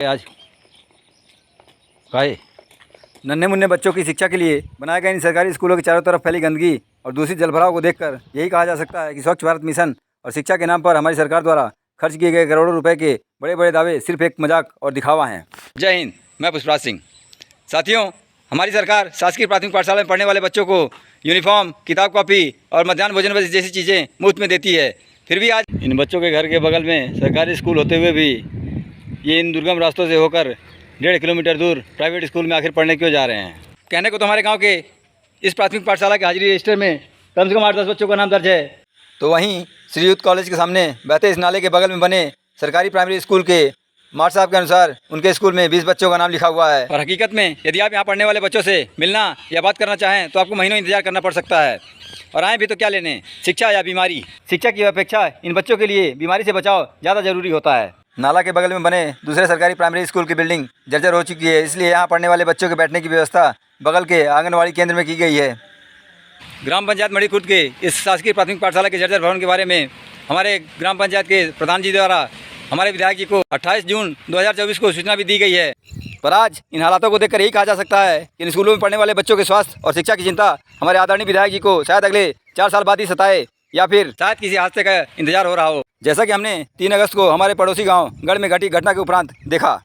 आज काहे नन्हे मुन्ने बच्चों की शिक्षा के लिए बनाए गए इन सरकारी स्कूलों के चारों तरफ फैली गंदगी और दूषित जलभराव को देखकर यही कहा जा सकता है कि स्वच्छ भारत मिशन और शिक्षा के नाम पर हमारी सरकार द्वारा खर्च किए गए करोड़ों रुपए के बड़े बड़े दावे सिर्फ एक मजाक और दिखावा हैं। जय हिंद, मैं पुष्पराज सिंह। साथियों, हमारी सरकार शासकीय प्राथमिक पाठशाला में पढ़ने वाले बच्चों को यूनिफॉर्म, किताब कॉपी और मध्याह्न भोजन जैसी चीज़ें मुफ्त में देती है। फिर भी आज इन बच्चों के घर के बगल में सरकारी स्कूल होते हुए भी ये इन दुर्गम रास्तों से होकर 1.5 किलोमीटर दूर प्राइवेट स्कूल में आखिर पढ़ने क्यों जा रहे हैं। कहने को तो हमारे गांव के इस प्राथमिक पाठशाला के हाजिरी रजिस्टर में कम से कम 8-10 बच्चों का नाम दर्ज है, तो वहीं श्री युक्त कॉलेज के सामने बहते इस नाले के बगल में बने सरकारी प्राइमरी स्कूल के मार्ट साहब के अनुसार उनके स्कूल में 20 बच्चों का नाम लिखा हुआ है। और हकीकत में यदि आप यहाँ पढ़ने वाले बच्चों से मिलना या बात करना चाहें तो आपको महीनों इंतजार करना पड़ सकता है। और आए भी तो क्या लेने, शिक्षा या बीमारी। शिक्षा की अपेक्षा इन बच्चों के लिए बीमारी से बचाव ज़्यादा जरूरी होता है। नाला के बगल में बने दूसरे सरकारी प्राइमरी स्कूल की बिल्डिंग जर्जर हो चुकी है, इसलिए यहाँ पढ़ने वाले बच्चों के बैठने की व्यवस्था बगल के आंगनवाड़ी केंद्र में की गई है। ग्राम पंचायत मणिखुर्द के इस शासकीय प्राथमिक पाठशाला के जर्जर भवन के बारे में हमारे ग्राम पंचायत के प्रधान जी द्वारा हमारे विधायक जी को 28 जून 2024 को सूचना भी दी गई है। पर आज इन हालातों को देखकर यही कहा जा सकता है कि इन स्कूलों में पढ़ने वाले बच्चों के स्वास्थ्य और शिक्षा की चिंता हमारे आदरणीय विधायक जी को शायद अगले 4 साल बाद ही सताए या फिर शायद किसी हादसे का इंतजार हो रहा हो, जैसा कि हमने 3 अगस्त को हमारे पड़ोसी गांव गढ़ में घटी घटना के उपरांत देखा।